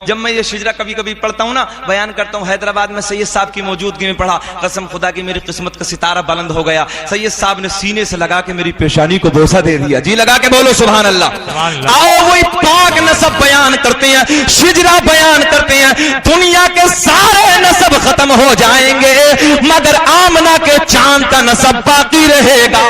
جب میں یہ شجرہ کبھی کبھی پڑھتا ہوں نا، بیان کرتا ہوں، حیدرآباد میں سید صاحب کی موجودگی میں پڑھا، قسم خدا کی میری قسمت کا ستارہ بلند ہو گیا۔ سید صاحب نے سینے سے لگا کے میری پیشانی کو بوسہ دے دیا۔ جی لگا کے بولو سبحان اللہ۔ آؤ وہی پاک نسب بیان کرتے ہیں، شجرہ بیان کرتے ہیں، دنیا کے سارے نسب ختم ہو جائیں گے مگر آمنہ کے چاند کا نسب باقی رہے گا،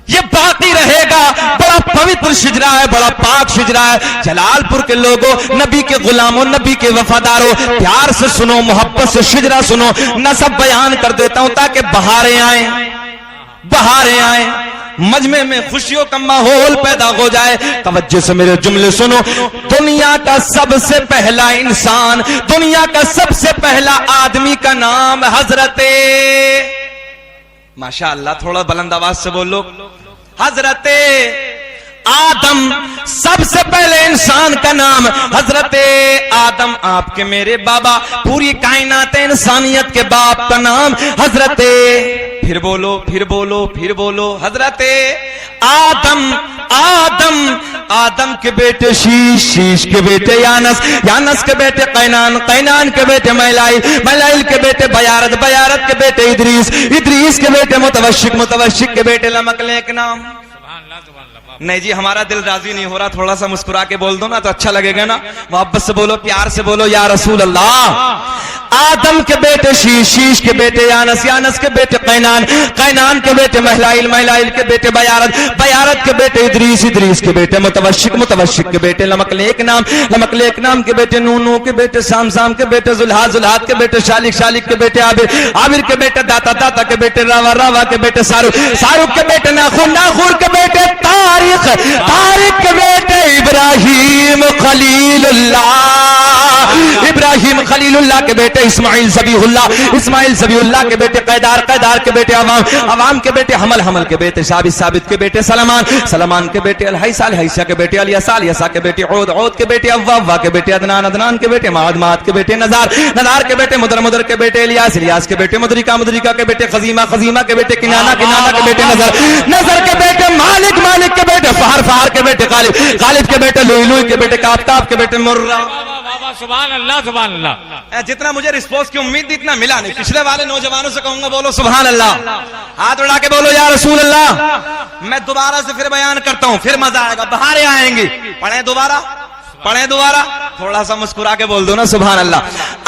یہ باقی رہے گا۔ بڑا پوتر شجرہ ہے، بڑا پاک شجرہ ہے۔ جلال پور کے لوگوں، نبی کے غلاموں، نبی کے وفاداروں، پیار سے سنو، محبت سے شجرہ سنو۔ نسب بیان کر دیتا ہوں تاکہ بہاریں آئیں، بہاریں آئیں، مجمع میں خوشیوں کا ماحول پیدا ہو جائے۔ توجہ سے میرے جملے سنو۔ دنیا کا سب سے پہلا انسان، دنیا کا سب سے پہلا آدمی کا نام حضرت، ماشاءاللہ تھوڑا بلند آواز سے بولو، حضرت آدم۔ سب سے پہلے انسان کا نام حضرت آدم، آپ کے میرے بابا، پوری کائنات انسانیت کے باپ کا نام حضرت، پھر بولو پھر بولو پھر بولو، حضرت آدم۔ آدم، آدم کے بیٹے شیش، شیش کے بیٹے یانس، یانس کے بیٹے قینان، قینان کے بیٹے میلائل، میلائل کے بیٹے بیارت، بیارت کے بیٹے ادریس، ادریس کے بیٹے متوشک، متوشک کے بیٹے لمکلیک نام۔ نہیں جی ہمارا دل راضی نہیں ہو رہا، تھوڑا سا مسکرا کے بول دو نا تو اچھا لگے گا نا، محبت سے بولو، پیار سے بولو، یا رسول اللہ۔ آدم کے بیٹے شیش، شیش کے بیٹے یانس، یانس کے بیٹے قینان، قینان کے بیٹے مہلائل، مہلائل کے بیٹے بیارت، بیارت کے بیٹے ادریس، ادریس کے بیٹے متوشک، متوشک کے بیٹے لمکلیک نام، لمکلیک نام کے بیٹے نونو کے بیٹے سام، سام کے بیٹے زلحاد، زلحاد کے بیٹے شالک، شالک کے بیٹے عابر، عابر کے بیٹے داتا، داتا کے بیٹے راوا، راوا کے بیٹے سارق، سارق کے بیٹے ناخور، ناخور کے بیٹے طارق، طارق کے بیٹے ابراہیم خلیل اللہ، ابراہیم خلیل اللہ کے بیٹے اسماعیل ذبیح اللہ، اسماعیل ذبیح اللہ کے بیٹے قیدار، قیدار کے بیٹے عوام، عوام کے بیٹے حمل، حمل کے بیٹے ثابت، ثابت کے بیٹے سلمان، سلمان کے بیٹے الحیسہ، الحیسہ کے بیٹے الیسا، الیسا کے بیٹے عود، عود کے بیٹے اوا، اوا کے بیٹے عدنان، عدنان کے بیٹے معاد، معاد کے بیٹے نزار، نزار کے بیٹے مدر، مدر کے بیٹے الیاس، الیاس کے بیٹے مدرکہ، مدرکہ کے بیٹے خزیمہ، خزیمہ کے بیٹے کنانہ، کنانہ کے بیٹے نظر، نظر کے بیٹے مالک، مالک کے بیٹے فہر، فہر کے بیٹے غالب، غالب کے بیٹے لوئی، لوئی کے بیٹے کاف، کاف کے بیٹے مرہ۔ سبحان اللہ، سبحان اللہ۔ جتنا مجھے رسپانس کی امید تھی اتنا ملا نہیں۔ پچھلے والے نوجوانوں سے کہوں گا بولو سبحان اللہ، ہاتھ اڑا کے بولو یا رسول اللہ۔ میں دوبارہ سے پھر بیان کرتا ہوں، پھر مزہ آئے گا، بہاریں آئیں گی۔ پڑھیں دوبارہ، پڑھیں دوبارہ، تھوڑا سا مسکرا کے بول دو نا سبحان اللہ۔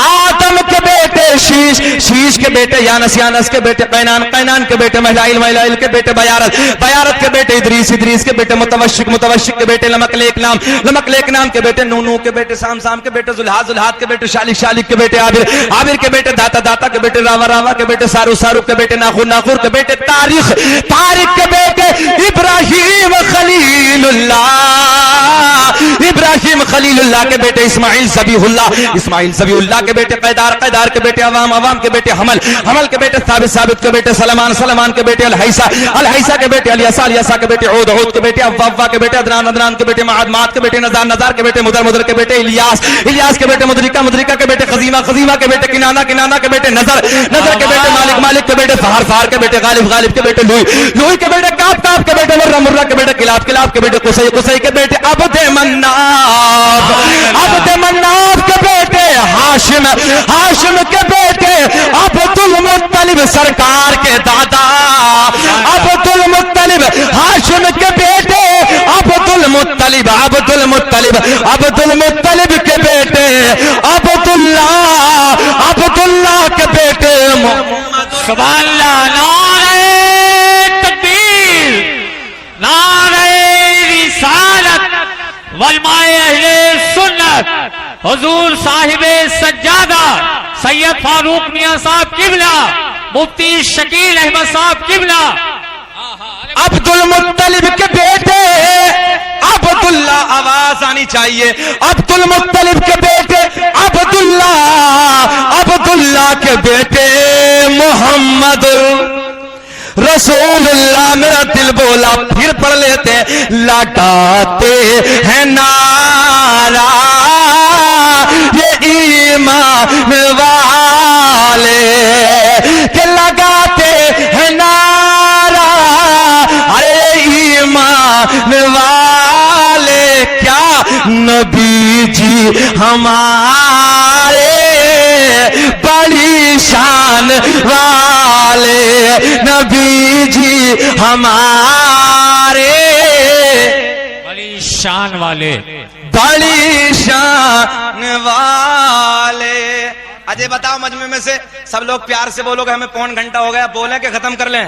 آدم کے بیٹے شیش، شیش کے بیٹے یانس، یانس کے بیٹے قینان، قینان کے بیٹے مہلائل، مہلائل کے بیٹے بیارت، بیارت کے بیٹے ادریس، ادریس کے بیٹے متوشک، متوشک کے بیٹے لمکلیک نام، لمکلیک نام کے بیٹے نونو کے بیٹے سام، سام کے بیٹے زلحاد، زلحاد کے بیٹے شالک، شالک کے بیٹے عابر، عابر کے بیٹے داتا، داتا کے بیٹے راوا، راوا کے بیٹے سارو، سارو کے بیٹے ناخور، ناخور کے بیٹے طارق، طارق کے بیٹے ابراہیم خلیل اللہ، ابراہیم خلیل اللہ کے بیٹے اسماعیل ذبیح اللہ، اسماعیل ذبیح اللہ کے بیٹے قیدار، قیدار کے بیٹے عوام، عوام کے بیٹے حمل، حمل کے بیٹے ثابت، ثابت کے بیٹے سلمان، سلمان کے بیٹے الحیسہ، الحیسہ کے بیٹے الیسا، الیسا کے بیٹے عود، عود کے بیٹے اوا، اوا کے بیٹے عدنان، عدنان کے بیٹے معاد، معاد کے بیٹے نزار، نزار کے بیٹے مدر، مدر کے بیٹے الیاس، الیاس کے بیٹے مدرکہ، مدرکہ کے بیٹے خزیمہ، خزیمہ کے بیٹے کنانہ، کنانہ کے بیٹے نظر، نظر کے بیٹے مالک، مالک کے بیٹے فہر، فہر کے بیٹے غالب، غالب کے بیٹے لوئی، لوئی کے بیٹے کاف، کاف کے بیٹے مرہ، مرہ کے بیٹے کلاب، کلاب کے بیٹے قصی، قصی کے بیٹے عبد مناف، عبد مناف کے بیٹے ہاشم، ہاشم کے بیٹے عبد المطلب سرکار کے دادا، عبد المطلب ہاشم کے بیٹے عبد المطلب، عبد المطلب، عبد المطلب کے بیٹے عبد اللہ، عبد اللہ کے بیٹے سبحان اللہ۔ نعرہ تکبیر، نعرہ رسالت، علماء اہل سنت، حضور صاحب سجادہ سید فاروق میاں صاحب قبلہ، مفتی شکیل احمد صاحب قبلہ، عبد المطلب کے بیٹے عبداللہ، آواز آنی چاہیے، عبد المطلب کے بیٹے عبداللہ، عبداللہ کے بیٹے محمد رسول اللہ۔ میرا دل بولا پھر پڑھ لیتے، لگاتے ہیں نعرہ یہ ایمان والے، کہ لگاتے ہیں نعرہ ارے ایمان والے، کیا نبی جی ہمارے بڑی شان والے، نبی جی ہمارے بڑی شان والے، بڑی شان والے۔ اجے بتاؤ مجمع میں سے سب لوگ پیار سے بولو کہ ہمیں پون گھنٹہ ہو گیا، بولیں کہ ختم کر لیں؟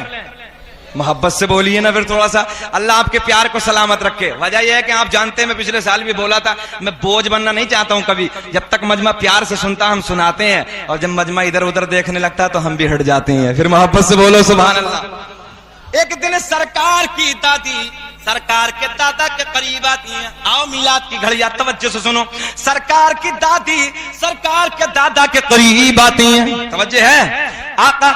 محبت سے بولیے نا پھر تھوڑا سا، اللہ آپ کے پیار کو سلامت رکھے۔ وجہ یہ ہے کہ آپ جانتے ہیں میں پچھلے سال بھی بولا تھا میں بوجھ بننا نہیں چاہتا ہوں کبھی، جب تک مجمع پیار سے سنتا ہم سناتے ہیں، اور جب مجمع ادھر ادھر دیکھنے لگتا ہے تو ہم بھی ہٹ جاتے ہیں۔ پھر محبت سے بولو سبحان اللہ۔ ایک دن سرکار کی دادی سرکار کے دادا کے قریب آتی ہیں۔ آؤ میلاد کی گھڑیاں توجہ سے سنو۔ سرکار کی دادی سرکار کے دادا کے قریب آتی ہیں، توجہ ہے، آقا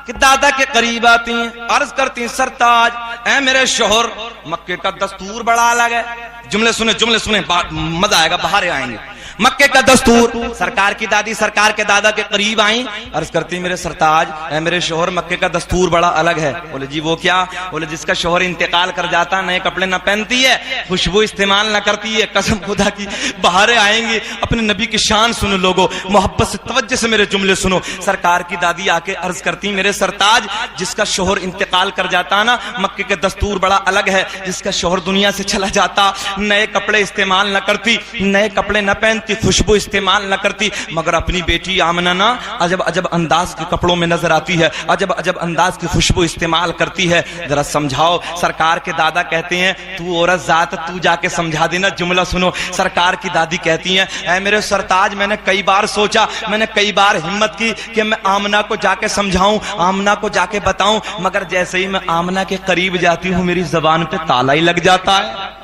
کہ دادا کے قریب آتی ہیں، عرض کرتی ہیں سرتاج اے میرے شوہر، مکے کا دستور بڑا الگ ہے۔ جملے سنیں مزہ آئے گا، باہر آئیں گے۔ مکے کا دستور، سرکار کی دادی سرکار کے دادا کے قریب آئیں، عرض کرتی میرے سرتاج اے میرے شوہر، مکے کا دستور بڑا الگ ہے۔ بولے جی وہ کیا؟ بولے جس کا شوہر انتقال کر جاتا نئے کپڑے نہ پہنتی ہے، خوشبو استعمال نہ کرتی ہے۔ قسم خدا کی باہر آئیں گے، اپنے نبی کی شان سنو لوگو، محبت سے توجہ سے میرے جملے سنو۔ سرکار کی دادی آ کے عرض کرتی میرے سرتاج جس کا شوہر انتقال کر جاتا نا، مکے کے دستور بڑا الگ ہے، جس کا شوہر دنیا سے چلا جاتا نئے کپڑے استعمال نہ کرتی، نئے کپڑے نہ پہنتی، خوشبو استعمال نہ کرتی، مگر اپنی بیٹی آمنہ نا عجب عجب انداز کے کپڑوں میں نظر آتی ہے، عجب عجب انداز کی خوشبو استعمال کرتی ہے، ذرا سمجھاؤ۔ سرکار کے دادا کہتے ہیں تو عورت ذات تو جا کے سمجھا دینا۔ جملہ سنو، سرکار کی دادی کہتی ہیں اے میرے سرتاج میں نے کئی بار سوچا، میں نے کئی بار ہمت کی کہ میں آمنہ کو جا کے سمجھاؤں، آمنہ کو جا کے بتاؤں، مگر جیسے ہی میں آمنہ کے قریب جاتی ہوں میری زبان پہ تالا ہی لگ جاتا ہے۔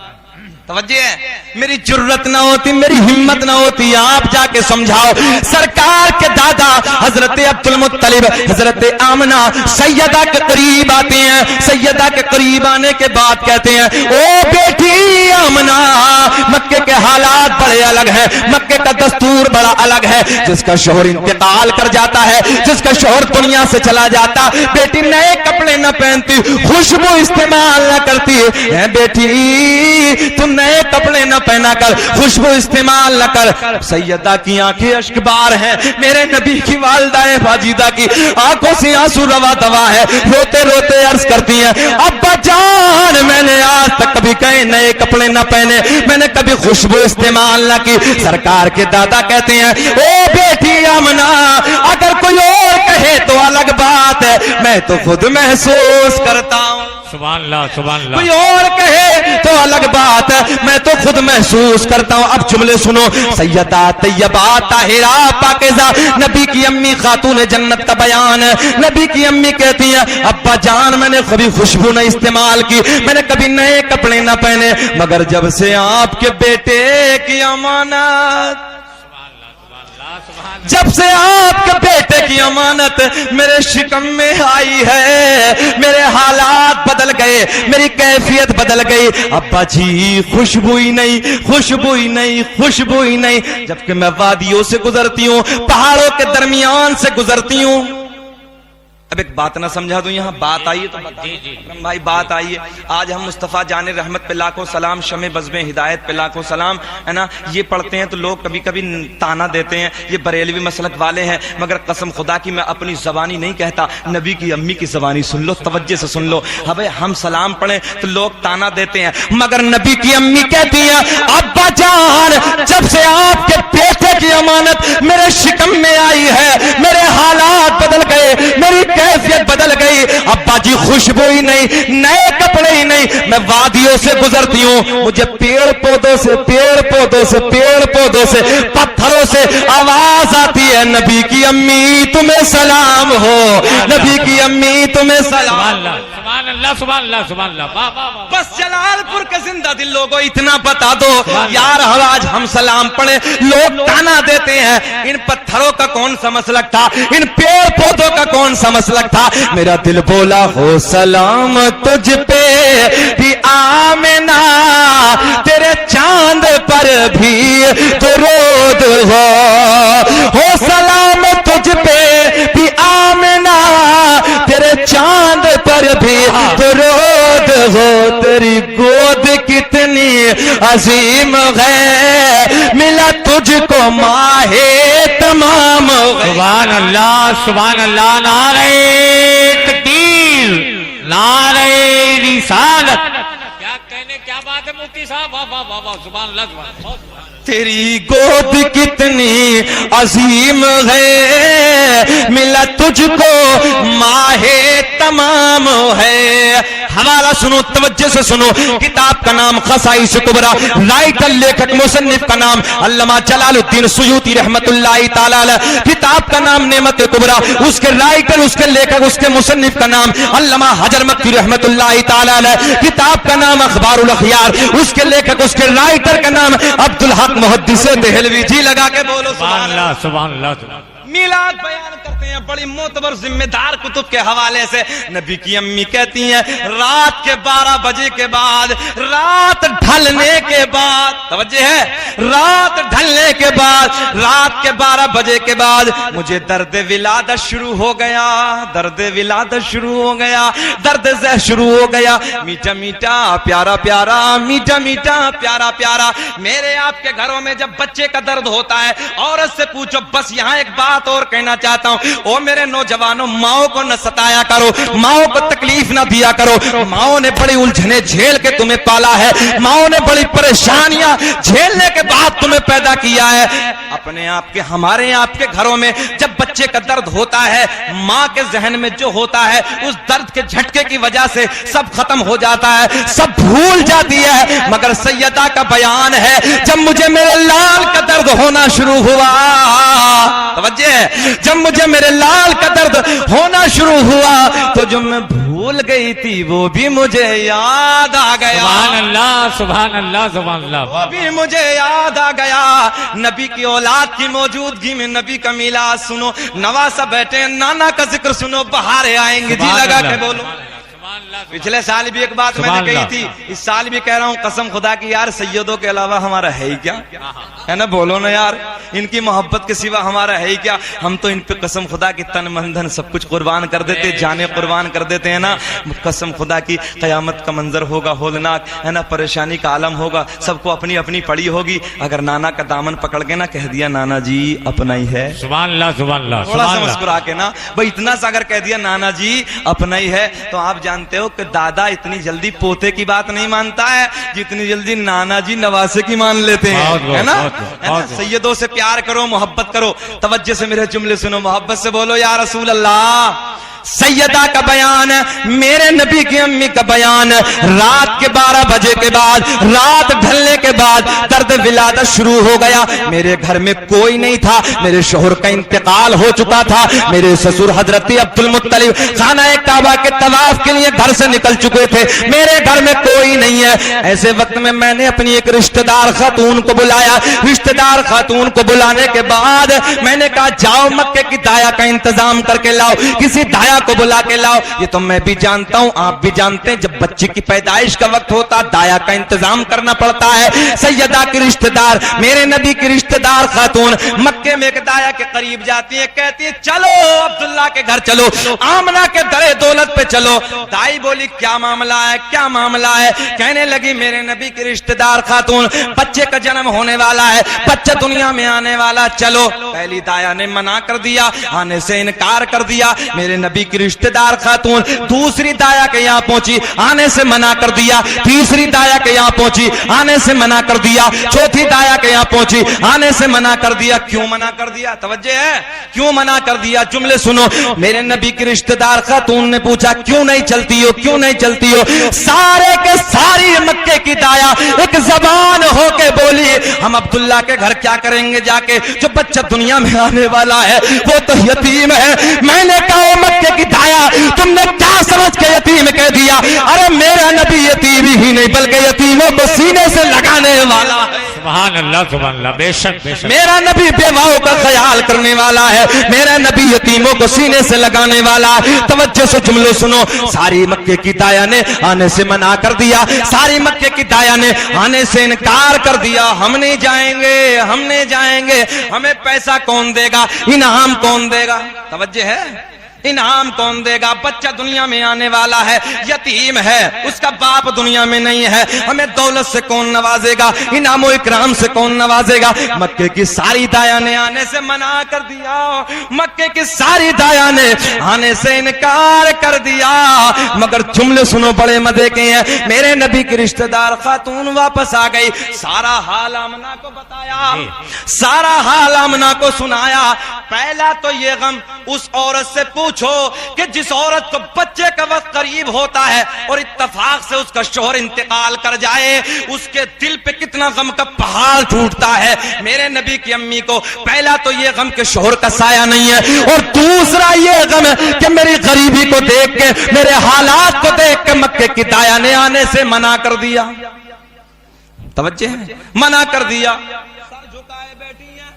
توجہ ہے، میری جرت نہ ہوتی، میری ہمت نہ ہوتی، آپ جا کے سمجھاؤ۔ سرکار کے دادا حضرت عبد المطلب حضرت آمنہ سیدہ کے قریب آتے ہیں، سیدہ کے قریب آنے کے بعد کہتے ہیں او بیٹی آمنہ، مکے کے حالات بڑے الگ ہیں، مکے کا دستور بڑا الگ ہے، جس کا شوہر انتقال کر جاتا ہے، جس کا شوہر دنیا سے چلا جاتا، بیٹی نئے کپڑے نہ پہنتی، خوشبو استعمال نہ کرتی ہے، بیٹی تم نئے کپڑے نہ پہنا کر، خوشبو استعمال نہ کر۔ سیدہ کی آنکھیں اشکبار ہیں، میرے نبی کی والدہ باجیدہ کی آنکھوں سے آنسو روا دوا ہے، روتے روتے عرض کرتی ہیں ابا جان میں نے آج تک کبھی کہیں نئے کپڑے نہ پہنے، میں نے کبھی خوشبو استعمال نہ کی۔ سرکار کے دادا کہتے ہیں او بیٹی آمنہ، اگر کوئی اور کہے تو الگ بات ہے، میں تو خود محسوس کرتا ہوں۔ سبحان اللہ سبحان اللہ۔ کوئی اور کہے تو الگ بات ہے، میں تو خود محسوس کرتا ہوں۔ اب جملے سنو، سیدہ طیبہ طاہرہ پاکیزہ نبی کی امی خاتون جنت کا بیان ہے۔ نبی کی امی کہتی ہیں ابا جان میں نے کبھی خوشبو نہ استعمال کی، میں نے کبھی نئے کپڑے نہ پہنے، مگر جب سے آپ کے بیٹے کی امانت، جب سے آپ کے بیٹے کی امانت میرے شکم میں آئی ہے، میرے حالات بدل گئے، میری کیفیت بدل گئی۔ ابا جی خوشبو ہی نہیں، خوشبو ہی نہیں، خوشبو ہی نہیں، جبکہ میں وادیوں سے گزرتی ہوں، پہاڑوں کے درمیان سے گزرتی ہوں۔ اب ایک بات نہ سمجھا دوں، یہاں بات آئیے تو اکرم بھائی بات آئیے، آج ہم مصطفیٰ جان رحمت پہ لاکھوں سلام، شمع بزم ہدایت پہ لاکھوں سلام، ہے نا، یہ پڑھتے ہیں تو لوگ کبھی کبھی تانا دیتے ہیں یہ بریلوی مسلک والے ہیں، مگر قسم خدا کی میں اپنی زبانی نہیں کہتا، نبی کی امی کی زبانی سن لو، توجہ سے سن لو۔ ابے ہم سلام پڑھیں تو لوگ تانا دیتے ہیں، مگر نبی کی امی کہتی ہیں ابا جان جب سے آپ کے بیٹے کی امانت میرے شکم میں آئی ہے، میرے حالات بدل گئے، میری کیفیت بدل گئی۔ ابا جی خوشبو ہی نہیں، نئے کپڑے ہی نہیں، میں وادیوں سے گزرتی ہوں، مجھے پیڑ پودوں سے، پیڑ پودوں سے، پیڑ پودوں سے، پتھروں سے آواز آتی ہے نبی کی امی تمہیں سلام ہو، نبی کی امی تمہیں سلام۔ سبحان اللہ سبحان اللہ سبحان اللہ۔ بس جلال پور کے زندہ دل لوگوں اتنا بتا دو یار، آج ہم سلام پڑھیں، لوگ تانا دیتے ہیں ان پتھروں کا کون سا مسلک تھا، ان پیڑ پودوں کا کون سا مسلک تھا۔ میرا دل بولا ہو سلام تجھ پہ بھی آمنہ، تیرے چاند پر بھی درود ہو سلام تجھ پہ بھی آمنہ، تیرے چاند پر بھی درود ہو، تیری گود کتنی عظیم ہے ملا تجھ کو ماہ تمام ہے. سبحان اللہ سبحان اللہ. نعرہ تکبیر نعرہ رسالت. کیا کہنے کیا بات ہے مفتی صاحب. واہ واہ واہ واہ. سبحان اللہ سبحان اللہ. تیری گود کتنی عظیم ہے ملا تجھ کو ماہ تمام ہے. حوالہ سنو توجہ سے سنو. کتاب کا نام خصائص کبریٰ. رائٹر لیکھک مصنف کا نام علامہ جلال الدین سیوطی رحمت اللہ تعالی علیہ. کتاب کا نام نعمت کبریٰ. اس کے رائٹر اس کے لیکھک اس کے مصنف کا نام علامہ حجر مکی رحمت اللہ تعالی علیہ. کتاب کا نام اخبار الاخیار. اس کے لیکھک اس کے رائٹر کا نام عبدالحق محدث دہلوی. جی لگا کے بولو سبحان اللہ سبحان اللہ. میلاد بیان کرتے ہیں بڑی معتبر ذمہ دار کتب کے حوالے سے. نبی کی امی کہتی ہیں رات کے 12 بجے کے بعد, رات ڈھلنے کے بعد, توجہ ہے, رات ڈھلنے کے بعد, رات کے 12 بجے کے بعد مجھے درد ولادت شروع ہو گیا. درد ولادت شروع ہو گیا, درد سے شروع ہو گیا. میٹھا میٹھا پیارا پیارا, میٹھا میٹھا پیارا پیارا. میرے آپ کے گھروں میں جب بچے کا درد ہوتا ہے عورت سے پوچھو. بس یہاں ایک بات اور کہنا چاہتا ہوں, او میرے نوجوانوں, ماؤں کو نہ ستایا کرو, ماؤں کو تکلیف نہ دیا کرو. ماؤں نے بڑی الجھنیں جھیل کے تمہیں پالا ہے, ماؤں نے بڑی پریشانیاں جھیلنے کے بعد تمہیں پیدا کیا ہے. اپنے آپ کے ہمارے آپ کے گھروں میں جب بچے کا درد ہوتا ہے, ماں کے ذہن میں جو ہوتا ہے اس درد کے جھٹکے کی وجہ سے سب ختم ہو جاتا ہے, سب بھول جاتی ہے. مگر سیدہ کا بیان ہے جب مجھے میرے لال کا درد ہونا شروع ہوا, توجہ ہے, جب مجھے میرے لال کا درد ہونا شروع ہوا تو جو میں بھول گئی تھی وہ بھی مجھے یاد آ گیا. سبحان اللہ سبحان اللہ سبحان اللہ. وہ بھی مجھے یاد آ گیا. نبی کی اولاد کی موجودگی میں نبی کا میلاد سنو. نواسا بیٹھے ہیں, نانا کا ذکر سنو, بہاریں آئیں گے. جی لگا کے بولو. پچھلے سال بھی ایک بات میں نے کہی تھی, اس سال بھی کہہ رہا ہوں قسم خدا کی, یار سیدوں کے علاوہ ہمارا ہے ہی کیا, ہے نا, بولو نا یار, ان کی محبت کے سوا ہمارا ہے ہی کیا. ہم تو ان پہ قسم خدا کی تن من دھن سب کچھ قربان کر دیتے, جانے قربان کر دیتے ہیں نا. قسم خدا کی قیامت کا منظر ہوگا ہولناک, ہے نا, پریشانی کا عالم ہوگا, سب کو اپنی اپنی پڑی ہوگی. اگر نانا کا دامن پکڑ کے نا کہہ دیا نانا جی اپنا ہی ہے, سبحان اللہ سبحان اللہ, تھوڑا سا مسکرا کے نا بھائی اتنا سا اگر کہہ دیا نانا جی اپنا ہی ہے, تو آپ جانتے ہو کہ دادا اتنی جلدی پوتے کی بات نہیں مانتا ہے جتنی جلدی نانا جی نواسے کی مان لیتے ہیں, ہے نا. سیدوں سے پیار کرو, محبت کرو. توجہ سے میرے جملے سنو, محبت سے بولو یا رسول اللہ. سیدہ کا بیان, میرے نبی کی امی کا بیان, رات کے 12 بجے کے بعد, رات ڈھلنے کے بعد درد ولادت شروع ہو گیا. میرے گھر میں کوئی نہیں تھا, میرے شوہر کا انتقال ہو چکا تھا. میرے سسر حضرت عبد المطلب خانہ کعبہ کے طواف کے لیے گھر سے نکل چکے تھے. میرے گھر میں کوئی نہیں ہے. ایسے وقت میں نے اپنی ایک رشتہ دار خاتون کو بلایا. رشتہ دار خاتون کو بلانے کے بعد میں نے کہا جاؤ مکے کی دایا کا انتظام کر کے لاؤ, کسی دایا کو بلا کے لاؤ. یہ تو میں بھی جانتا ہوں, آپ بھی جانتے ہیں, جب بچے کی پیدائش کا وقت ہوتا دایا کا انتظام کرنا پڑتا ہے. سیدہ کی رشتہ دار, میرے نبی کی رشتہ دار خاتون مکے میں ایک دایا کے قریب جاتی ہے, کہتی ہے چلو عبداللہ کے گھر چلو, آمنہ کے درے دولت پہ چلو. دائی بولی کیا معاملہ ہے, کیا معاملہ ہے. کہنے لگی میرے نبی کی رشتہ دار خاتون, بچے کا جنم ہونے والا ہے, بچہ دنیا میں آنے والا, چلو. پہلی دایا نے منع کر دیا, آنے سے انکار کر دیا. میرے نبی کی رشتہ دار خاتون دوسری دایا کے یہاں پہنچی, آنے سے منع کر دیا. تیسری دایا کے یہاں پہنچی, آنے سے منع کر دیا. چوتھی دایا کے یہاں پہنچی, آنے سے منع کر دیا. کیوں منع کر دیا, توجہ ہے, کیوں منع کر دیا, جملے سنو. میرے نبی کی رشتہ دار خاتون نے پوچھا کیوں نہیں چلتی ہو, کیوں نہیں چلتی ہو. سارے کے ساری مکے کی دایا ایک زبان ہو کے بولی ہم عبداللہ کے گھر کیا کریں گے جا کے, جو بچہ دنیا میں آنے والا ہے وہ تو یتیم ہے. میں نے کہا مکے کی دایا تم نے کیا سمجھ کے یتیم کہہ دیا. ارے میرا نبی یتیم ہی نہیں بلکہ یتیموں کو سینے سے لگانے والا ہے. سبحان اللہ سبحان اللہ, بے شک بے شک. میرا نبی بیواؤں کا خیال کرنے والا ہے, میرا نبی یتیموں کو سینے سے لگانے والا ہے. توجہ سے جملے سنو. ساری مکے کی دایا نے آنے سے منع کر دیا, ساری مکے کی دایا نے آنے سے انکار کر دیا. ہم نہیں جائیں گے, ہم نہیں جائیں گے, ہمیں پیسہ کون دے گا, انعام کون دے گا. توجہ ہے, انعام کون دے گا؟ بچہ دنیا میں آنے والا ہے، یتیم ہے، اس کا باپ دنیا میں نہیں ہے، ہمیں دولت سے کون نوازے گا؟ انعام و اکرام سے کون نوازے گا؟ مکے کی ساری دایا نے آنے سے منع کر دیا، مکے کی ساری دایا نے آنے سے انکار کر دیا، مگر جملے سنو بڑے مزے کے ہیں۔ میرے نبی کی رشتہ دار خاتون واپس آ گئی، سارا حال آمنہ کو بتایا، سارا حال آمنہ کو سنایا۔ پہلا تو یہ غم، اس عورت سے پوچھو کہ جس عورت کو بچے کا وقت قریب ہوتا ہے اور اتفاق سے اس کا شوہر انتقال کر جائے، اس کے دل پہ کتنا غم کا پہاڑ ٹوٹتا ہے۔ میرے نبی کی امی کو پہلا تو یہ غم کہ شوہر کا سایہ نہیں ہے، اور دوسرا یہ غم کہ میری غریبی کو دیکھ کے، میرے حالات کو دیکھ کے مکے کی دایا نے آنے سے منع کر دیا۔ توجہ ہے، منع کر دیا۔ سر جھکائے بیٹھی ہیں،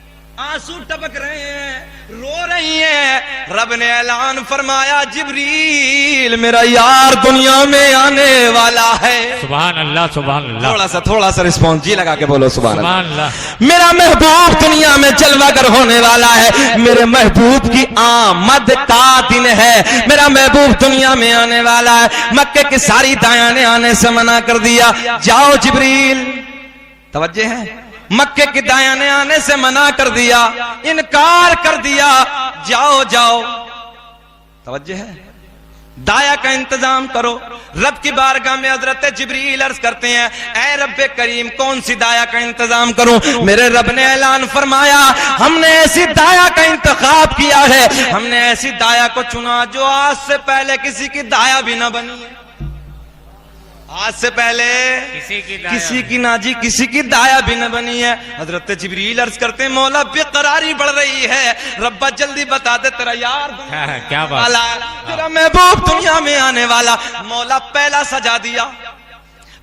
آنسو ٹپک رہے ہیں، رو رہی ہیں۔ رب نے اعلان فرمایا جبریل میرا یار دنیا میں آنے والا ہے۔ سبحان اللہ سبحان اللہ، تھوڑا سا رسپانس جی لگا کے بولو سبحان سبحان اللہ۔ اللہ۔ میرا محبوب دنیا میں جلوہ گر ہونے والا ہے، میرے محبوب کی آمد کا دن ہے، میرا محبوب دنیا میں آنے والا ہے۔ مکے کی ساری دایا نے آنے سے منع کر دیا، جاؤ جبریل۔ توجہ ہے، مکے کی دایا نے آنے سے منع کر دیا، انکار کر دیا، جاؤ جاؤ۔ توجہ ہے، دایا کا انتظام کرو۔ رب کی بارگاہ میں حضرت جبریل عرض کرتے ہیں، اے رب کریم کون سی دایا کا انتظام کروں؟ میرے رب نے اعلان فرمایا، ہم نے ایسی دایا کا انتخاب کیا ہے، ہم نے ایسی دایا کو چنا جو آج سے پہلے کسی کی دایا بھی نہ بنی ہے۔ آج سے پہلے کسی کی نہ جی کسی کی دایا بھی نہ بنی ہے۔ حضرت جبریل عرض کرتے ہیں، مولا بے قراری بڑھ رہی ہے، ربا جلدی بتا دے تیرا یار کیا بات، تیرا محبوب دنیا میں آنے والا۔ مولا پہلا سجا دیا،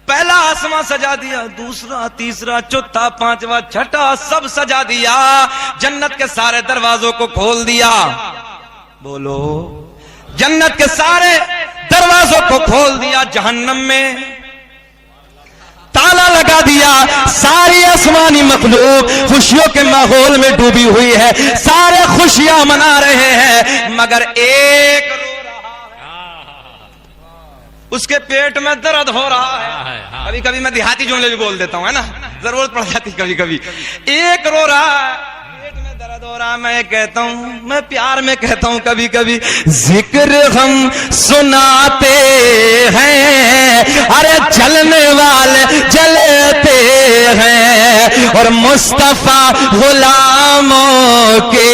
پہلا آسمان سجا دیا، دوسرا تیسرا چوتھا پانچواں چھٹا سب سجا دیا، جنت کے سارے دروازوں کو کھول دیا۔ بولو، جنت کے سارے دروازوں کو کھول دیا، جہنم میں تالا لگا دیا۔ ساری آسمانی مخلوق خوشیوں کے ماحول میں ڈوبی ہوئی ہے، سارے خوشیاں منا رہے ہیں، مگر ایک رو رہا ہے، اس کے پیٹ میں درد ہو رہا ہے۔ کبھی کبھی میں دیہاتی جملے بھی بول دیتا ہوں، ہے نا، ضرورت پڑ جاتی کبھی کبھی۔ ایک رو رہا ہے، درد ہو رہا، میں کہتا ہوں، میں پیار میں کہتا ہوں کبھی کبھی، ذکر ہم سناتے ہیں، ارے جلنے والے جلتے ہیں، اور مصطفیٰ غلاموں کے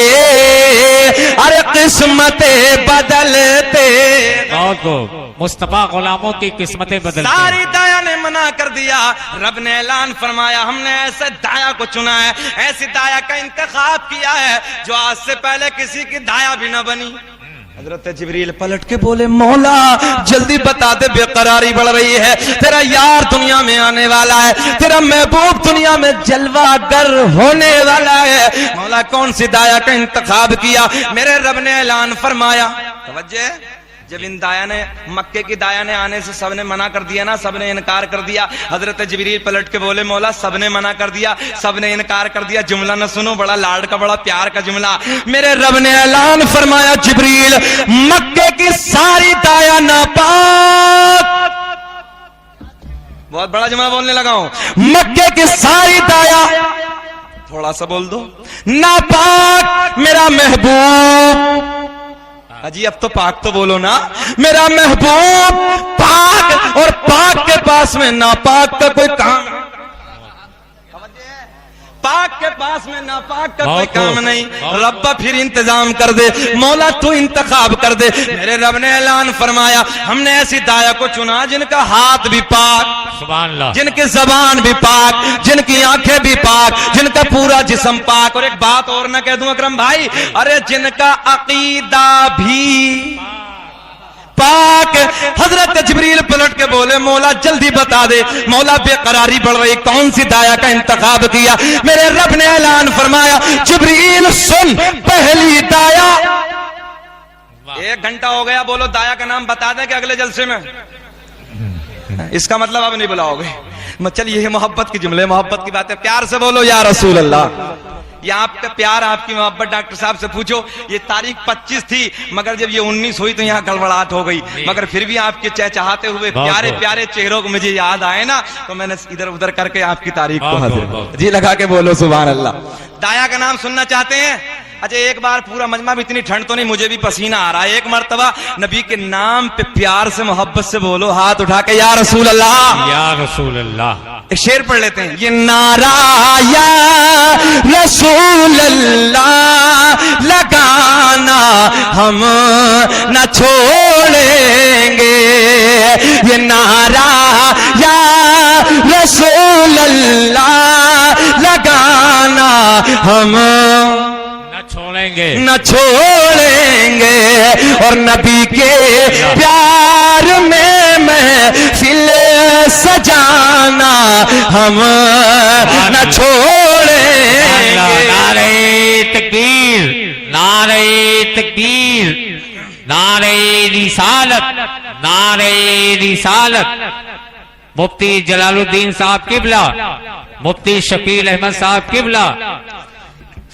ارے قسمتیں بدلتے۔ مصطفیٰ غلاموں کی قسمتیں بدلتی۔ ساری دایا نے منع کر دیا، رب نے اعلان فرمایا، ہم نے ایسے دایا کو چنا ہے، ایسی دایا کا انتخاب کیا ہے جو آج سے پہلے کسی کی دایا بھی نہ بنی۔ حضرت جبریل پلٹ کے بولے، مولا جلدی بتا دے، بے قراری بڑھ رہی ہے، تیرا یار دنیا میں آنے والا ہے، تیرا محبوب دنیا میں جلوہ گر ہونے والا ہے۔ مولا کون سی دایا کا انتخاب کیا؟ میرے رب نے اعلان فرمایا، توجہ، جب ان دایا نے مکے کی دایا نے آنے سے سب نے منع کر دیا نا، سب نے انکار کر دیا۔ حضرت جبریل پلٹ کے بولے، مولا سب نے منع کر دیا، سب نے انکار کر دیا، جملہ نہ سنو، بڑا لاڈ کا بڑا پیار کا جملہ۔ میرے رب نے اعلان فرمایا، جبریل مکے کی ساری دایا ناپاک، بہت بڑا جملہ بولنے لگا ہوں، مکے کی ساری دایا، تھوڑا سا بول دو، ناپاک میرا محبوب۔ اجی اب تو پاک تو بولو نا، میرا محبوب پاک، اور پاک کے پاس میں ناپاک کا کوئی کام، پاک کے پاس میں ناپاک کا کوئی کام نہیں۔ ربا پھر انتظام کر دے، مولا تو انتخاب کر دے۔ میرے رب نے اعلان فرمایا، ہم نے ایسی دایا کو چنا جن کا ہاتھ بھی پاک، سبحان اللہ، جن کی زبان بھی پاک، جن کی آنکھیں بھی پاک، جن کا پورا جسم پاک، اور ایک بات اور نہ کہہ دوں اکرم بھائی، ارے جن کا عقیدہ بھی پاک۔ حضرت جبریل پلٹ کے بولے، مولا جلدی بتا دے، مولا بے قراری بڑھ رہی، کون سی دایا کا انتخاب کیا؟ میرے رب نے اعلان فرمایا، جبریل سن، پہلی دایا۔ 1 گھنٹہ ہو گیا، بولو دایا کا نام بتا دیں کہ اگلے جلسے میں، اس کا مطلب اب نہیں بلاؤ گے۔ چلیے یہ محبت کی جملے، محبت کی باتیں، پیار سے بولو یا رسول اللہ۔ یہ آپ کا پیار آپ کی محبت ڈاکٹر صاحب سے پوچھو. یہ تاریخ 25 تھی مگر جب یہ 19 ہوئی تو یہاں گڑبڑاہٹ ہو گئی, مگر پھر بھی آپ کے چہچہاتے ہوئے پیارے پیارے چہروں کو مجھے یاد آئے نا تو میں نے ادھر ادھر کر کے آپ کی تاریخ کو حاضر. جی لگا کے بولو سبحان اللہ. دایا کا نام سننا چاہتے ہیں؟ اچھا ایک بار پورا مجمع بھی, اتنی ٹھنڈ تو نہیں, مجھے بھی پسینہ آ رہا ہے. ایک مرتبہ نبی کے نام پہ پیار سے محبت سے بولو ہاتھ اٹھا کے یا رسول اللہ, یا رسول اللہ. ایک شعر پڑھ لیتے ہیں. یہ نعرہ یا رسول اللہ لگانا ہم نہ چھوڑیں گے, یہ نعرہ یا رسول اللہ لگانا ہم نہ چھوڑیں گے, اور نبی کے پیار میں محفل سجانا ہم نہ چھوڑیں گے. نعرہ تکبیر, نعرہ تکبیر, نعرہ رسالت, نعرہ رسالت. مفتی جلال الدین صاحب قبلہ, مفتی شفیع احمد صاحب قبلہ,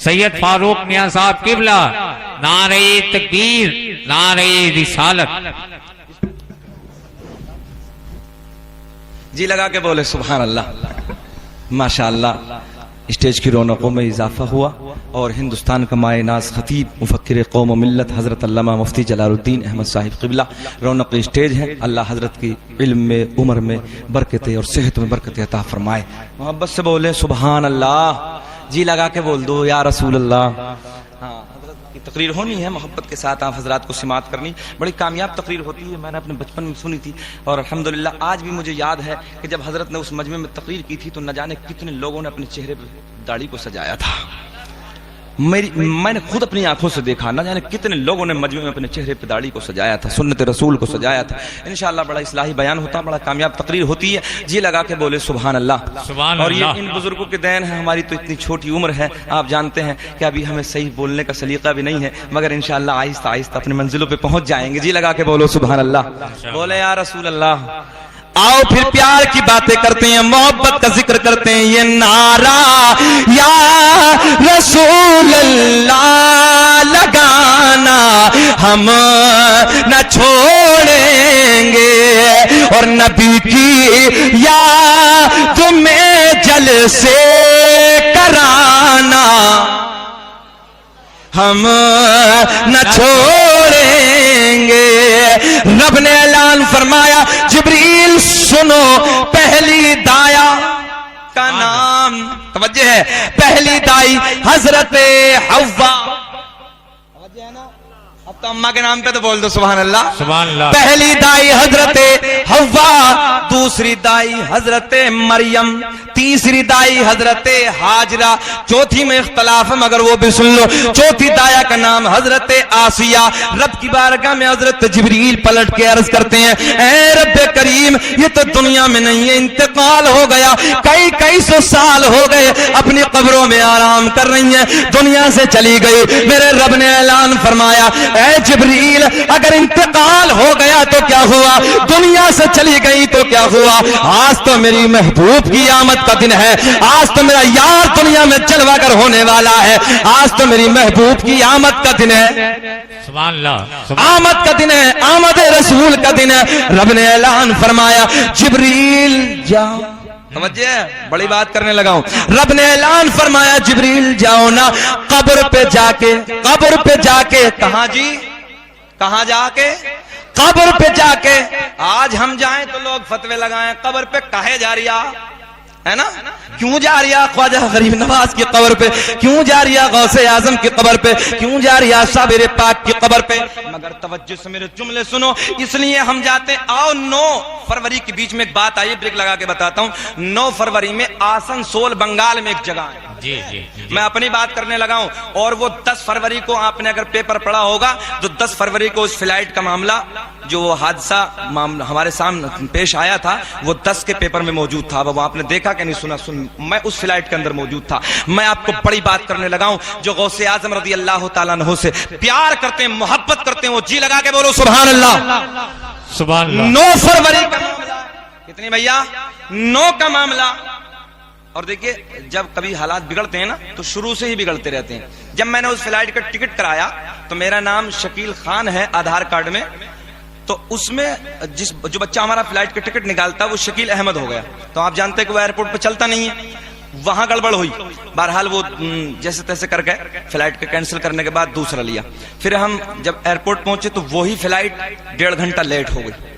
سید فاروق میاں صاحب قبلہ, نعرہ تکبیر, نعرہ رسالت. جی لگا کے بولے سبحان اللہ. ماشاءاللہ اسٹیج کی رونقوں میں اضافہ ہوا اور ہندوستان کا مائع ناز خطیب مفکر قوم و ملت حضرت علامہ مفتی جلال الدین احمد صاحب قبلہ رونق اسٹیج ہے. اللہ حضرت کی علم میں, عمر میں برکتیں اور صحت میں برکتیں عطا فرمائے. محبت سے بولے سبحان اللہ. جی لگا کے بول دو یا رسول اللہ. ہاں حضرت کی تقریر ہونی ہے, محبت کے ساتھ آپ حضرات کو سماعت کرنی. بڑی کامیاب تقریر ہوتی ہے, میں نے اپنے بچپن میں سنی تھی اور الحمدللہ آج بھی مجھے یاد ہے کہ جب حضرت نے اس مجمع میں تقریر کی تھی تو نہ جانے کتنے لوگوں نے اپنے چہرے پہ داڑھی کو سجایا تھا. میں نے خود اپنی آنکھوں سے دیکھا, نہ جانے کتنے لوگوں نے مجمع میں اپنے چہرے پہ داڑھی کو سجایا تھا, سنت رسول کو سجایا تھا. انشاءاللہ بڑا اصلاحی بیان ہوتا, بڑا کامیاب تقریر ہوتی ہے. جی لگا کے بولے سبحان اللہ. سبحان اور یہ اللہ. ان بزرگوں کے دین ہے, ہماری تو اتنی چھوٹی عمر ہے, آپ جانتے ہیں کہ ابھی ہمیں صحیح بولنے کا سلیقہ بھی نہیں ہے, مگر انشاءاللہ آہستہ آہستہ اپنے منزلوں پہ پہنچ جائیں گے. جی لگا کے بولو سبحان اللہ. بولے یا رسول اللہ. آؤ پھر پیار کی باتیں کرتے ہیں, محبت کا ذکر کرتے ہیں. یہ نعرہ یا رسول اللہ لگانا ہم نہ چھوڑیں گے, اور نبی کی یاد میں جلسے کرانا ہم نہ چھوڑیں گے. رب نے اعلان فرمایا جبریل سنو پہلی دایا کا نام, توجہ ہے, پہلی دائی حضرت حوا. اب تو اماں کے نام پہ تو بول دو سبحان اللہ. سبحان اللہ. پہلی دائی حضرت حوا, دوسری دائی حضرت مریم, تیسری دائی حضرت ہاجرہ, چوتھی میں اختلاف ہے مگر وہ بھی سن لو. چوتھی دایا کا نام حضرت آسیہ. رب کی بارگاہ میں حضرت جبریل پلٹ کے عرض کرتے ہیں اے رب کریم یہ تو دنیا میں نہیں ہے, انتقال ہو گیا, کئی سو سال ہو گئے, اپنی قبروں میں آرام کر رہی ہیں, دنیا سے چلی گئی. میرے رب نے اعلان فرمایا اے جبریل اگر انتقال ہو گیا تو کیا ہوا, دنیا سے چلی گئی تو کیا ہوا, آج تو میری محبوب کی آمد کا دن ہے, آج تو میرا یار دنیا میں جلوہ گر ہونے والا ہے, آج تو میری محبوب کی آمد کا دن ہے, سبحان اللہ. آمد کا دن ہے, آمد رسول کا دن ہے. رب نے اعلان فرمایا جبریل جاؤ. توجہ ہے, بڑی بات کرنے لگا ہوں. رب نے اعلان فرمایا جبریل جاؤ نا قبر پہ جا کے, قبر پہ جا کے. کہاں جی, کہاں جا کے, قبر پہ جا کے. آج ہم جائیں تو لوگ فتوے لگائیں قبر پہ کاہے جا رہی ہے نا, کیوں جا رہی ہے خواجہ غریب نواز کی قبر پہ, کیوں جا رہی ہے غوث اعظم کی قبر پہ, کیوں جا رہی ہے صابر پاک کی قبر پہ. مگر توجہ سے میرے جملے سنو, اس لیے ہم جاتے ہیں. آؤ 9 فروری کے بیچ میں ایک بات آئی, بریک لگا کے بتاتا ہوں. 9 فروری میں آسنسول بنگال میں ایک جگہ ہے, جی جی میں اپنی بات کرنے لگا ہوں. اور وہ 10 فروری کو آپ نے اگر پیپر پڑھا ہوگا تو 10 فروری کو اس فلائٹ کا معاملہ جو وہ حادثہ ہمارے سامنے پیش آیا تھا وہ 10 کے پیپر میں موجود تھا. وہ آپ نے دیکھا کہ نہیں سنا, میں اس فلائٹ کے اندر موجود تھا. میں آپ کو بڑی بات کرنے لگا ہوں, جو غوث اعظم رضی اللہ تعالیٰ عنہ سے پیار کرتے ہیں, محبت کرتے ہیں, وہ جی لگا کے بولو سبحان اللہ. سبحان اللہ. 9 فروری کا معاملہ, کتنی بھیا, 9 کا معاملہ, اور دیکھیے جب کبھی حالات بگڑتے ہیں نا تو شروع سے ہی بگڑتے رہتے ہیں. جب میں نے اس فلائٹ کا ٹکٹ کرایا تو میرا نام شکیل خان ہے آدھار کارڈ میں, تو اس میں جو بچہ ہمارا فلائٹ کا ٹکٹ نکالتا وہ شکیل احمد ہو گیا. تو آپ جانتے ہیں کہ وہ ایئرپورٹ پہ چلتا نہیں ہے, وہاں گڑبڑ ہوئی. بہرحال وہ جیسے تیسے کر گئے, فلائٹ کا کینسل کرنے کے بعد دوسرا لیا. پھر ہم جب ایئرپورٹ پہنچے تو وہی فلائٹ 1.5 گھنٹہ لیٹ ہو گئی.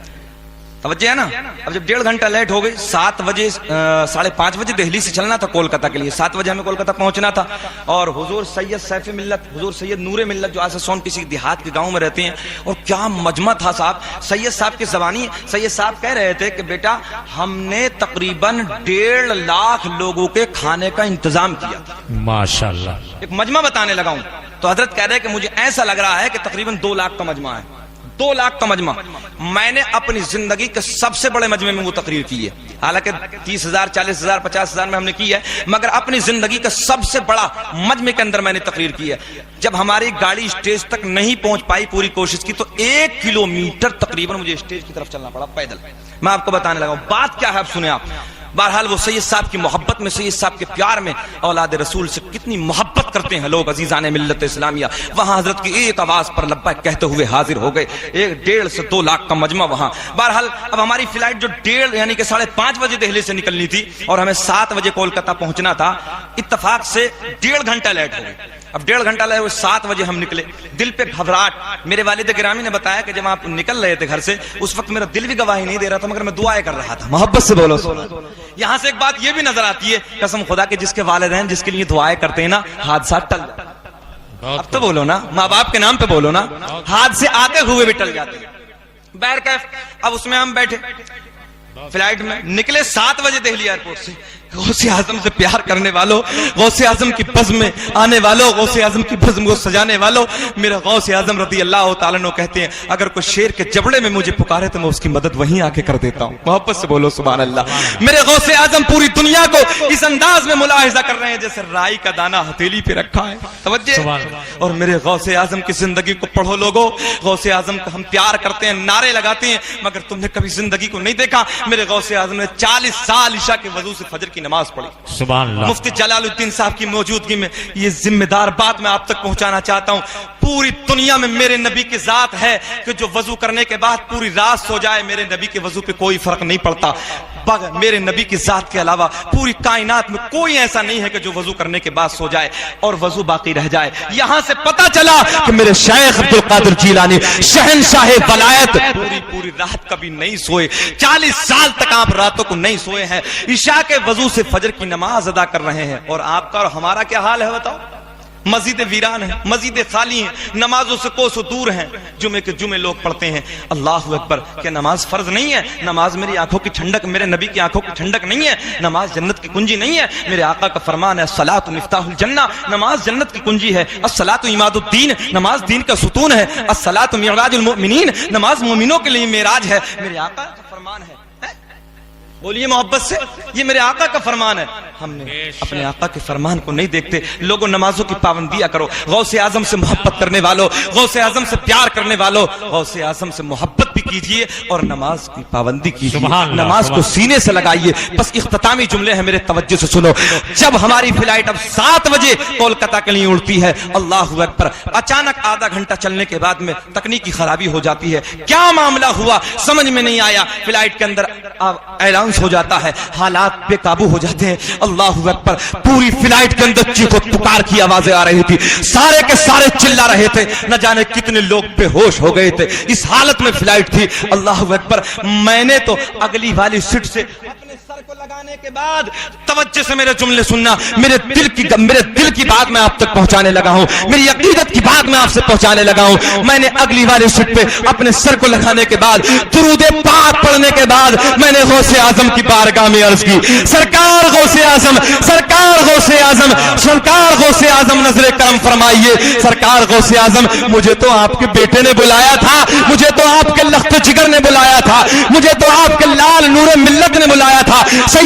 توجہ ہے نا. اب جب 1.5 گھنٹہ لیٹ ہو گئی, 7 بجے 5:30 بجے دہلی سے چلنا تھا کولکتہ کے لیے, 7 بجے ہمیں کولکتہ پہنچنا تھا. اور حضور سید سیف ملت, حضور سید نور ملت جو آج سون کسی دیہات کے گاؤں میں رہتے ہیں, اور کیا مجمع تھا صاحب. سید صاحب کی زبانی, سید صاحب کہہ رہے تھے کہ بیٹا ہم نے تقریباً 1.5 لاکھ لوگوں کے کھانے کا انتظام کیا. ماشاءاللہ. ایک مجمع بتانے لگا ہوں تو حضرت کہہ رہے ہیں کہ مجھے ایسا لگ رہا ہے کہ تقریباً 2 لاکھ کا مجمع ہے. 2 لاکھ کا مجمع. میں نے اپنی زندگی کے سب سے بڑے مجمع میں وہ تقریر کی ہے. حالانکہ 30,000 40,000 50,000 میں ہم نے کی ہے, مگر اپنی زندگی کا سب سے بڑا مجمع کے اندر میں نے تقریر کی ہے. جب ہماری گاڑی اسٹیج تک نہیں پہنچ پائی, پوری کوشش کی, تو 1 کلومیٹر تقریباً مجھے اسٹیج کی طرف چلنا پڑا پیدل. میں آپ کو بتانے لگا ہوں بات کیا ہے, آپ سنیں. آپ بہرحال وہ سید صاحب کی محبت میں, سید صاحب کے پیار میں, اولاد رسول سے کتنی محبت کرتے ہیں لوگ عزیزان ملت اسلامیہ. وہاں حضرت کی ایک آواز پر لبیک کہتے ہوئے حاضر ہو گئے. 1.5 سے 2 لاکھ کا مجمع وہاں. بہرحال اب ہماری فلائٹ جو 1.5 یعنی کہ 5:30 بجے دہلی سے نکلنی تھی اور ہمیں 7 بجے کولکتہ پہنچنا تھا, اتفاق سے 1.5 گھنٹہ لیٹ ہو گئے. اب 1.5 گھنٹہ لگے ہوئے, 7 بجے ہم نکلے. دل پہ گھبراہٹ. میرے والد گرامی نے بتایا کہ جب آپ نکل رہے تھے گھر سے اس وقت میرا دل بھی گواہی نہیں دے رہا تھا, مگر میں دعائیں کر رہا تھا. محبت سے بولو. یہاں سے ایک بات یہ بھی نظر آتی ہے, قسم خدا کے جس کے والدین جس کے لیے دعائیں کرتے ہیں نا, حادثات ٹل جاتے ہیں. اب تو بولو نا, ماں باپ کے نام پہ بولو نا, حادثے آتے ہوئے بھی ٹل جاتے ہیں. بہرکیف اب اس میں ہم بیٹھے فلائٹ میں, نکلے 7 بجے دہلی ایئرپورٹ سے. غوث اعظم سے پیار کرنے والوں, غوث اعظم کی بزم میں آنے والوں, غوث اعظم کی بزم کو سجانے والوں, میرا غوث اعظم رضی اللہ تعالیٰ عنہ کہتے ہیں اگر کوئی شیر کے جبڑے میں مجھے پکارے تو میں اس کی مدد وہیں آ کے کر دیتا ہوں. محبت سے بولو سبحان اللہ. میرے غوث اعظم پوری دنیا کو اس انداز میں ملاحظہ کر رہے ہیں جیسے رائی کا دانہ ہتھیلی پہ رکھا ہے. توجہ. اور میرے غوث اعظم کی زندگی کو پڑھو لوگو. غوث اعظم کا ہم پیار کرتے ہیں, نعرے لگاتے ہیں, مگر تم نے کبھی زندگی کو نہیں دیکھا. میرے غوث اعظم نے 40 سال عشاء کے وضو سے فجر کی نماز پڑھی. سبحان اللہ. مفتی جلال الدین صاحب کی موجودگی میں یہ ذمہ دار بات میں آپ تک پہنچانا چاہتا ہوں. پوری دنیا میں میرے نبی کی ذات ہے کہ جو وضو کرنے کے بعد پوری رات سو جائے, میرے نبی کے وضو پہ کوئی فرق نہیں پڑتا. میرے نبی کی ذات کے علاوہ پوری کائنات میں کوئی ایسا نہیں ہے کہ جو وضو کرنے کے بعد سو جائے اور وضو باقی رہ جائے. یہاں سے پتا چلا کہ میرے شیخ عبد القادر جیلانی شہنشاہ ولایت پوری رات کبھی نہیں سوئے. 40 سال تک آپ راتوں کو نہیں سوئے ہیں, عشاء کے وضو سے فجر کی نماز ادا کر رہے ہیں. اور آپ کا اور ہمارا کیا حال ہے بتاؤ. مسجد ویران ہیں, مسجد خالی ہیں, نمازوں سے کوسوں دور ہیں. جمعے کے جمعے لوگ پڑھتے ہیں. اللہ اکبر. کیا نماز فرض نہیں ہے؟ نماز میری آنکھوں کی ٹھنڈک, میرے نبی کی آنکھوں کی ٹھنڈک نہیں ہے؟ نماز جنت کی کنجی نہیں ہے؟ میرے آقا کا فرمان ہے الصلاۃ مفتاح الجنہ, نماز جنت کی کنجی ہے. الصلاۃ عماد الدین, نماز دین کا ستون ہے. الصلاۃ معراج المؤمنین, نماز مومنوں کے لیے معراج ہے. میرے آقا کا فرمان ہے. بولیے محبت سے, یہ میرے آقا کا فرمان ہے. ہم نے اپنے آقا کے فرمان کو نہیں دیکھتے. لوگوں نمازوں کی پابندیاں کرو. غوث اعظم سے محبت کرنے والوں, غوث اعظم سے پیار کرنے والوں, غوث اعظم سے محبت بھی کیجئے اور نماز کی پابندی کیجئے. نماز کو سینے سے لگائیے. بس اختتامی جملے ہیں میرے, توجہ سے سنو. جب ہماری فلائٹ اب 7 بجے کولکتہ کے لیے اڑتی ہے, اللہ اکبر, اچانک آدھا گھنٹہ چلنے کے بعد میں تکنیکی خرابی ہو جاتی ہے. کیا معاملہ ہوا سمجھ میں نہیں آیا. فلائٹ کے اندر اعلان ہو جاتا ہے, حالات بے قابو ہو جاتے ہیں. اللہ اکبر. پوری فلائٹ کے اندر چیخ و پکار کی آوازیں آ رہی تھی. سارے کے سارے چلا رہے تھے. نہ جانے کتنے لوگ بے ہوش ہو گئے تھے. اس حالت میں فلائٹ تھی. اللہ اکبر. میں نے تو اگلی والی سیٹ سے اپنے سر کو لگانے کے بعد, توجہ سے میرے جملے سننا, میرے دل کی بات میں آپ تک پہنچانے لگا ہوں, میری عقیدت کی بات میں آپ سے پہنچانے لگا ہوں. میں نے اگلی والی سیٹ پہ اپنے سر کو لگانے کے بعد, درود پاک پڑھنے کے بعد میں نے غوث اعظم کی بارگاہ میں عرض کی, سرکار غوث اعظم, سرکار غوث اعظم, سرکار غوث اعظم نظر کرم فرمائیے. سرکار غوث اعظم, مجھے تو آپ کے بیٹے نے بلایا تھا, مجھے تو آپ کے لخت جگر نے بلایا تھا, مجھے تو آپ کے لال نور ملت نے بلایا تھا.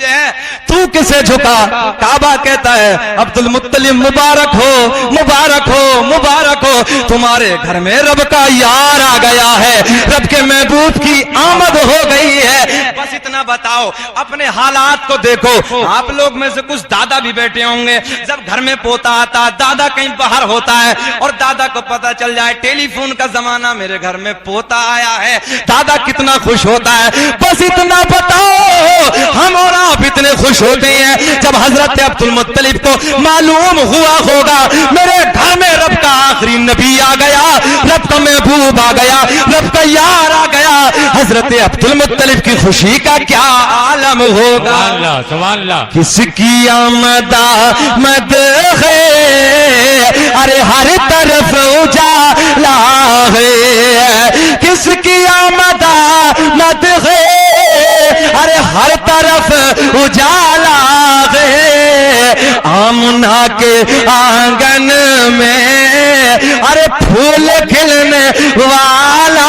مجھے ہے تو کسے جھکا؟ کعبہ کہتا ہے عبد المطلب مبارک ہو مبارک ہو مبارک ہو، تمہارے گھر میں رب کا یار آ گیا ہے، رب کے محبوب کی آمد ہو گئی ہے۔ بس اتنا بتاؤ، اپنے حالات کو دیکھو۔ آپ لوگ میں سے کچھ دادا بھی بیٹھے ہوں گے، جب گھر میں پوتا آتا، دادا کہیں باہر ہوتا ہے اور دادا کو پتا چل جائے ٹیلی فون کا زمانہ، میرے گھر میں پوتا آیا ہے، دادا کتنا خوش ہوتا ہے۔ بس اتنا بتاؤ، ہم اور آپ اتنے خوش ہوتے ہیں جب حضرت عبد المطلب کو معلوم ہوا ہوگا میرے گھر میں رب کا آخری نبی آ گیا، رب کا محبوب آ گیا، رب کا یار آ گیا، حضرت عبد المطلب کی خوشی کا کیا عالم ہوگا۔ سبحان اللہ سبحان اللہ۔ کس کی آمد آمد ہے، ارے ہر طرف اجالا ہے، کس کی آمد آمد ہے، ارے ہر طرف اجالا ہے، آمنہ کے آنگن میں ارے پھول کھلنے والا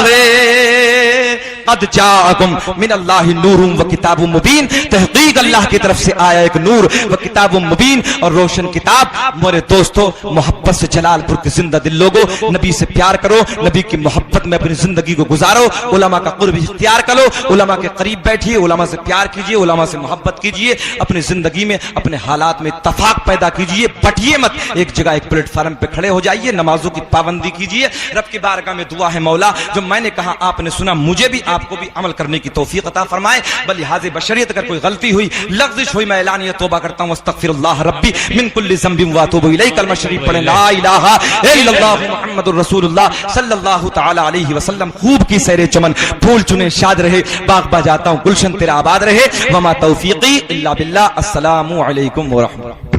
ہے۔ قد جاءکم من اللہ نور و کتاب مبین، تحقیق اللہ کی طرف سے آیا ایک نور و کتاب مبین اور روشن کتاب۔ میرے دوستو، محبت سے جلال پور کے زندہ دل لوگو، نبی سے پیار کرو، نبی کی محبت میں اپنی زندگی کو گزارو، علماء کا قرب اختیار کرو، علماء کے قریب بیٹھیے، علماء سے پیار کیجئے، علماء سے محبت کیجئے، اپنی زندگی میں اپنے حالات میں اتفاق پیدا کیجئے، بٹیے مت، ایک جگہ ایک پلیٹ فارم پہ کھڑے ہو جائیے، نمازوں کی پابندی کیجئے۔ رب کی بارگاہ میں دعا ہے مولا، جو میں نے کہا آپ نے سنا، مجھے بھی آپ کو بھی عمل کرنے کی توفیق عطا فرمائے۔ بلحاظ بشریت اگر کوئی غلطی ہوئی، لغزش ہوئی، میں اعلانیہ توبہ کرتا ہوں، استغفر اللہ ربی من کل ذنب واتوب الیہ۔ کلمہ شریف پڑھیں، لا الہ الا اللہ محمد الرسول اللہ صلی اللہ تعالی علیہ وسلم۔ خوب کی سیر چمن، پھول چنے شاد رہے، باغ با جاتا ہوں گلشن تیرا آباد رہے، وما توفیقی الا باللہ۔ السلام علیکم ورحمۃ اللہ۔